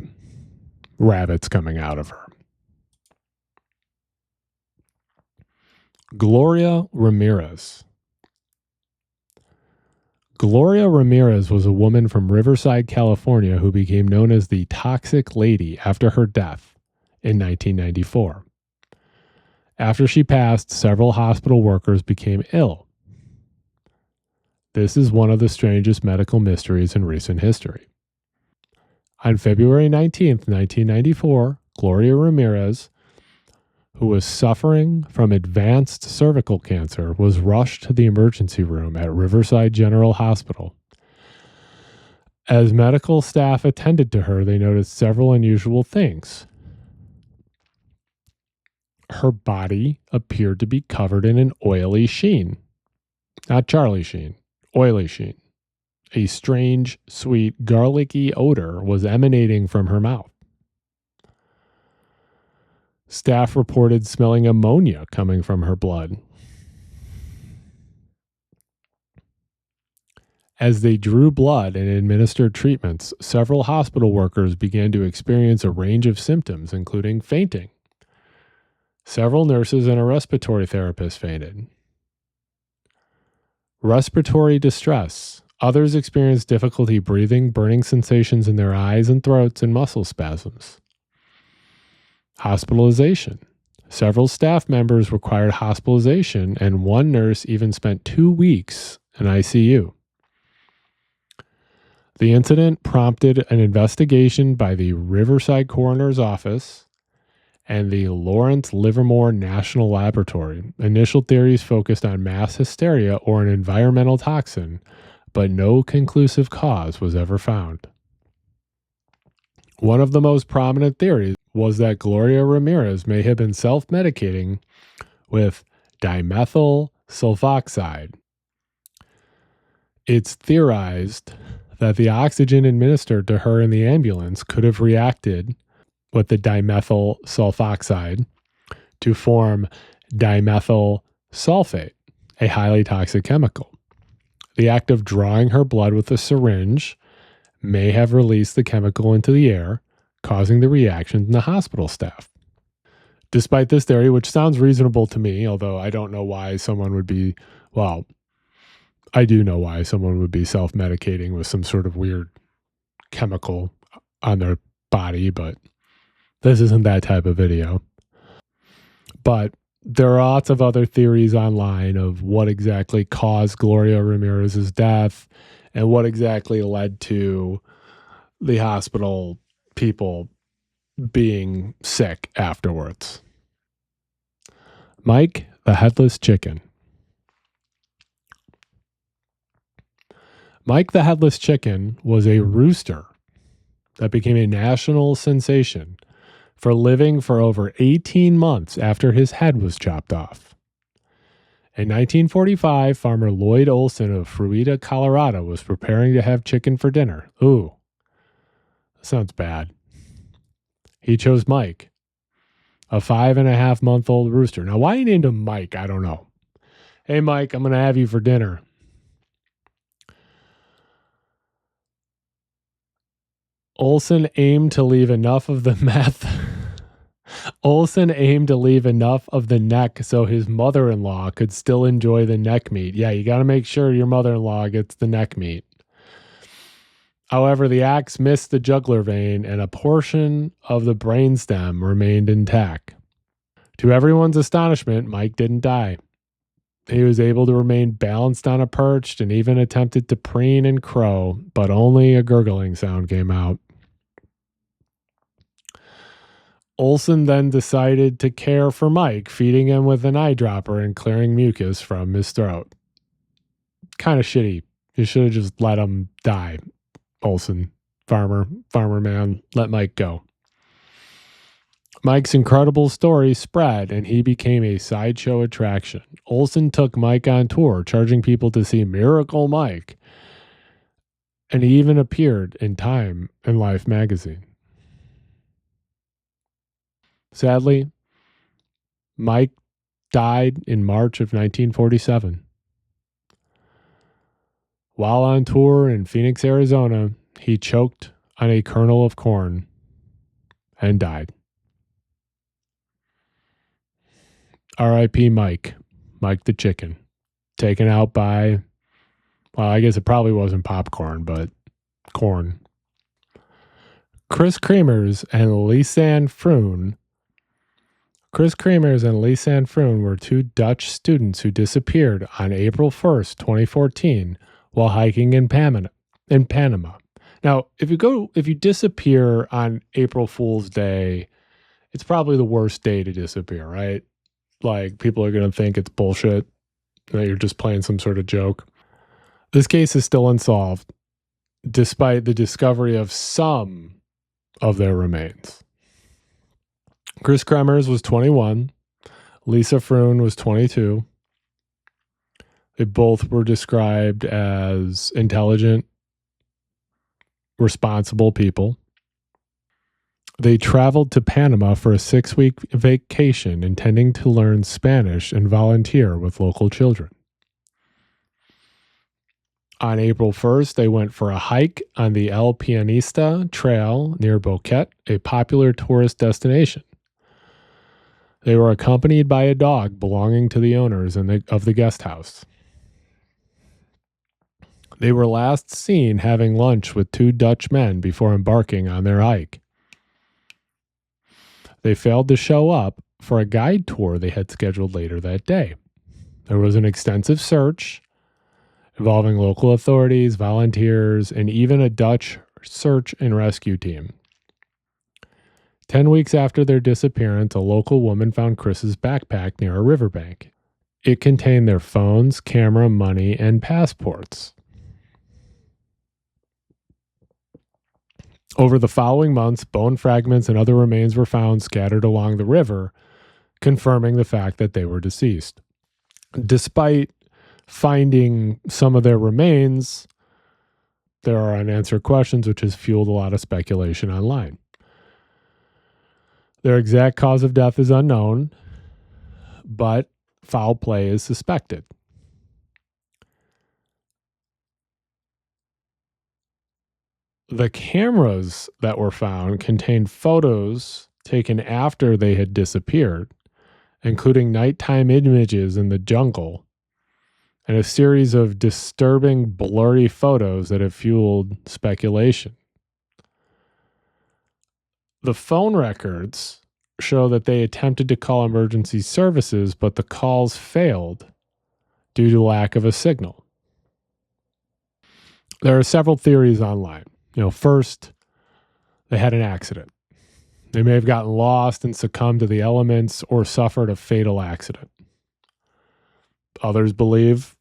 rabbits coming out of her. Gloria Ramirez. Gloria Ramirez was a woman from Riverside, California, who became known as the Toxic Lady after her death in 1994. After she passed, several hospital workers became ill. This is one of the strangest medical mysteries in recent history. On February 19th, 1994, Gloria Ramirez, who was suffering from advanced cervical cancer, was rushed to the emergency room at Riverside General Hospital. As medical staff attended to her, they noticed several unusual things. Her body appeared to be covered in an oily sheen. Not Charlie Sheen, oily sheen. A strange, sweet, garlicky odor was emanating from her mouth. Staff reported smelling ammonia coming from her blood. As they drew blood and administered treatments, several hospital workers began to experience a range of symptoms, including fainting. Several nurses and a respiratory therapist fainted. Respiratory distress. Others experienced difficulty breathing, burning sensations in their eyes and throats, and muscle spasms. Hospitalization. Several staff members required hospitalization, and one nurse even spent 2 weeks in ICU. The incident prompted an investigation by the Riverside Coroner's Office and the Lawrence Livermore National Laboratory. Initial theories focused on mass hysteria or an environmental toxin, but no conclusive cause was ever found. One of the most prominent theories was that Gloria Ramirez may have been self-medicating with dimethyl sulfoxide. It's theorized that the oxygen administered to her in the ambulance could have reacted with the dimethyl sulfoxide to form dimethyl sulfate, a highly toxic chemical. The act of drawing her blood with a syringe may have released the chemical into the air, causing the reaction in the hospital staff. Despite this theory, which sounds reasonable to me, although I don't know why someone would be, well, I do know why someone would be self-medicating with some sort of weird chemical on their body, but this isn't that type of video. But there are lots of other theories online of what exactly caused Gloria Ramirez's death and what exactly led to the hospital people being sick afterwards. Mike the Headless Chicken. Mike the Headless Chicken was a rooster that became a national sensation for living for over 18 months after his head was chopped off. In 1945, farmer Lloyd Olson of Fruita, Colorado, was preparing to have chicken for dinner. Ooh, that sounds bad. He chose Mike, a 5.5-month-old rooster. Now, why he named him Mike, I don't know. Hey, Mike, I'm going to have you for dinner. Olson aimed to leave enough of the neck so his mother-in-law could still enjoy the neck meat. Yeah, you got to make sure your mother-in-law gets the neck meat. However, the axe missed the jugular vein and a portion of the brainstem remained intact. To everyone's astonishment, Mike didn't die. He was able to remain balanced on a perch and even attempted to preen and crow, but only a gurgling sound came out. Olson then decided to care for Mike, feeding him with an eyedropper and clearing mucus from his throat. Kind of shitty. You should have just let him die. Olson, farmer man, let Mike go. Mike's incredible story spread and he became a sideshow attraction. Olson took Mike on tour, charging people to see Miracle Mike. And he even appeared in Time and Life magazine. Sadly, Mike died in March of 1947. While on tour in Phoenix, Arizona, he choked on a kernel of corn and died. R.I.P. Mike the chicken, taken out by, well, I guess it probably wasn't popcorn, but corn. Kris Kremers and Lisanne Froon. Kris Kremers and Lisanne Froon were two Dutch students who disappeared on April 1st, 2014, while hiking in Panama. Now, if you disappear on April Fool's Day, it's probably the worst day to disappear, right? Like, people are going to think it's bullshit, that you're just playing some sort of joke. This case is still unsolved, despite the discovery of some of their remains. Kris Kremers was 21. Lisa Froon was 22. They both were described as intelligent, responsible people. They traveled to Panama for a 6-week vacation, intending to learn Spanish and volunteer with local children. On April 1st, they went for a hike on the El Pianista Trail near Boquete, a popular tourist destination. They were accompanied by a dog belonging to the owners of the guest house. They were last seen having lunch with 2 Dutch men before embarking on their hike. They failed to show up for a guide tour they had scheduled later that day. There was an extensive search involving local authorities, volunteers, and even a Dutch search and rescue team. 10 weeks after their disappearance, a local woman found Kris's backpack near a riverbank. It contained their phones, camera, money, and passports. Over the following months, bone fragments and other remains were found scattered along the river, confirming the fact that they were deceased. Despite finding some of their remains, there are unanswered questions, which has fueled a lot of speculation online. Their exact cause of death is unknown, but foul play is suspected. The cameras that were found contained photos taken after they had disappeared, including nighttime images in the jungle, and a series of disturbing, blurry photos that have fueled speculation. The phone records show that they attempted to call emergency services, but the calls failed due to lack of a signal. There are several theories online. First, they had an accident. They may have gotten lost and succumbed to the elements or suffered a fatal accident. Others believe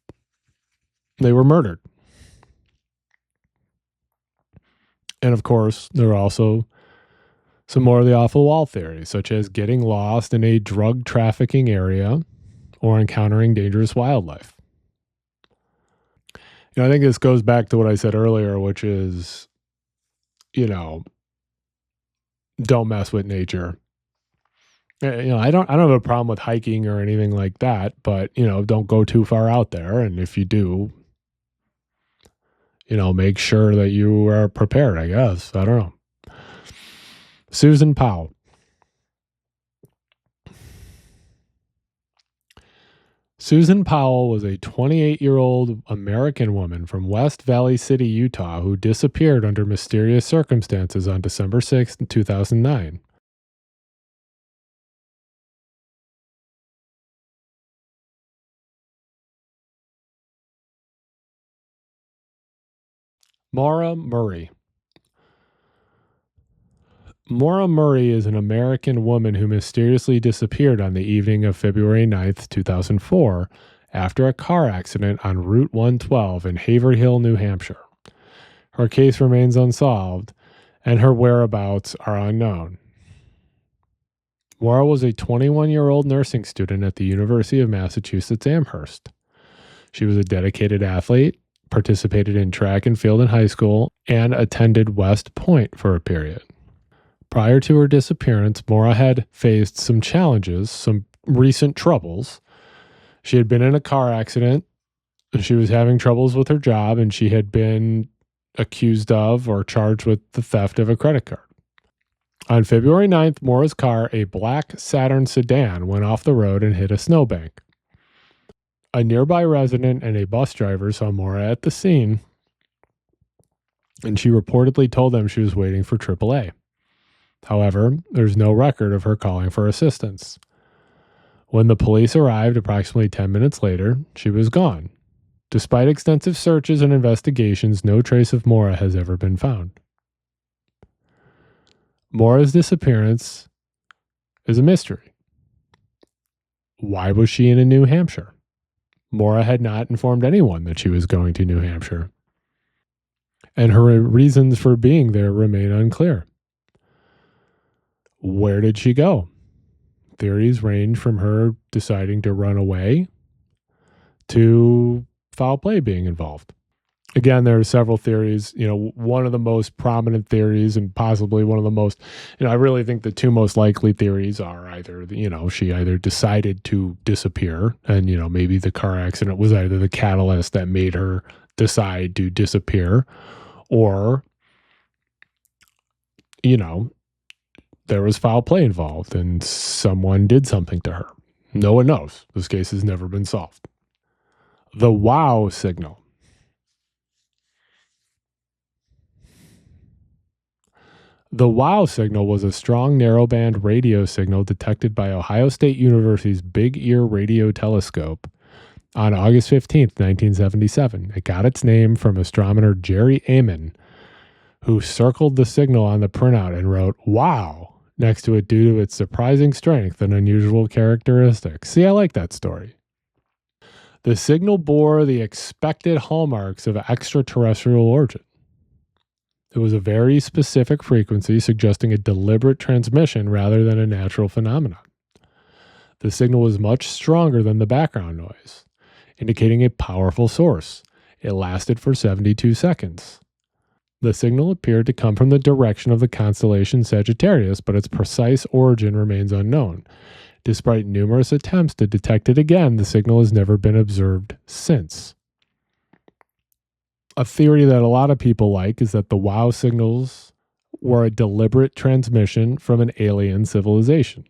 they were murdered. And of course, there are also some more of the off-the-wall theories, such as getting lost in a drug trafficking area or encountering dangerous wildlife. I think this goes back to what I said earlier, which is, don't mess with nature. I don't have a problem with hiking or anything like that, but, don't go too far out there. And if you do, make sure that you are prepared, I guess. I don't know. Susan Powell. Susan Powell was a 28-year-old American woman from West Valley City, Utah, who disappeared under mysterious circumstances on December 6, 2009. Maura Murray. Maura Murray is an American woman who mysteriously disappeared on the evening of February 9th, 2004, after a car accident on Route 112 in Haverhill, New Hampshire. Her case remains unsolved, and her whereabouts are unknown. Maura was a 21-year-old nursing student at the University of Massachusetts Amherst. She was a dedicated athlete, participated in track and field in high school, and attended West Point for a period. Prior to her disappearance, Maura had faced some challenges, some recent troubles. She had been in a car accident She was having troubles with her job, and she had been accused of or charged with the theft of a credit card. On February 9th, Maura's car, a black Saturn sedan, went off the road and hit a snowbank. A nearby resident and a bus driver saw Maura at the scene, and she reportedly told them she was waiting for AAA. However, there's no record of her calling for assistance. When the police arrived approximately 10 minutes later, she was gone. Despite extensive searches and investigations, no trace of Maura has ever been found. Maura's disappearance is a mystery. Why was she in New Hampshire? Maura had not informed anyone that she was going to New Hampshire, and her reasons for being there remain unclear. Where did she go? Theories range from her deciding to run away to foul play being involved. Again, there are several theories. One of the most prominent theories, and possibly one of the most, I really think the two most likely theories are either, she either decided to disappear, and, maybe the car accident was either the catalyst that made her decide to disappear, or, there was foul play involved and someone did something to her. No one knows. This case has never been solved. The wow signal. The wow signal was a strong narrowband radio signal detected by Ohio State University's Big Ear Radio Telescope on August 15th, 1977. It got its name from astronomer Jerry Amon, who circled the signal on the printout and wrote, "Wow," next to it due to its surprising strength and unusual characteristics. See, I like that story. The signal bore the expected hallmarks of extraterrestrial origin. It was a very specific frequency, suggesting a deliberate transmission rather than a natural phenomenon. The signal was much stronger than the background noise, indicating a powerful source. It lasted for 72 seconds. The signal appeared to come from the direction of the constellation Sagittarius, but its precise origin remains unknown. Despite numerous attempts to detect it again, the signal has never been observed since. A theory that a lot of people like is that the wow signals were a deliberate transmission from an alien civilization.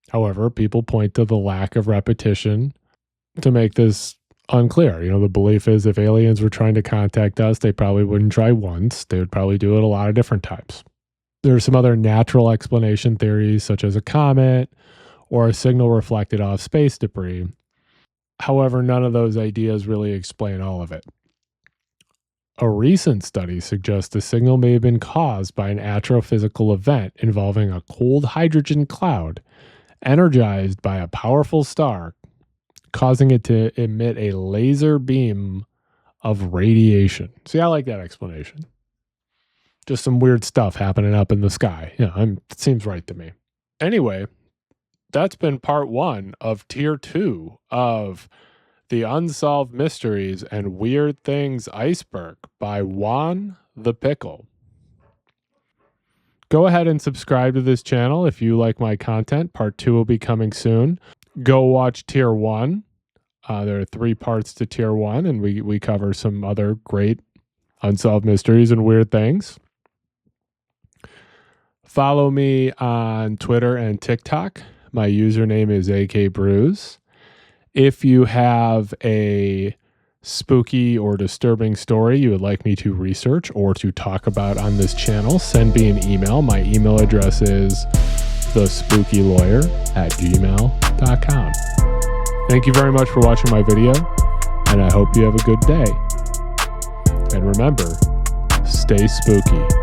However, people point to the lack of repetition to make this unclear. The belief is if aliens were trying to contact us, they probably wouldn't try once. They would probably do it a lot of different times. There are some other natural explanation theories, such as a comet or a signal reflected off space debris. However, none of those ideas really explain all of it. A recent study suggests the signal may have been caused by an astrophysical event involving a cold hydrogen cloud energized by a powerful star, causing it to emit a laser beam of radiation. See, I like that explanation. Just some weird stuff happening up in the sky. It seems right to me. Anyway, that's been part 1 of tier 2 of The Unsolved Mysteries and Weird Things Iceberg by JuanThePickle. Go ahead and subscribe to this channel if you like my content. Part 2 will be coming soon. Go watch tier 1. There are 3 parts to tier 1, and we cover some other great unsolved mysteries and weird things. Follow me on Twitter and TikTok. My username is AKBrews. If you have a spooky or disturbing story you would like me to research or to talk about on this channel, send me an email. My email address is thespookylawyer@gmail.com. Thank you very much for watching my video, and I hope you have a good day. And remember, stay spooky.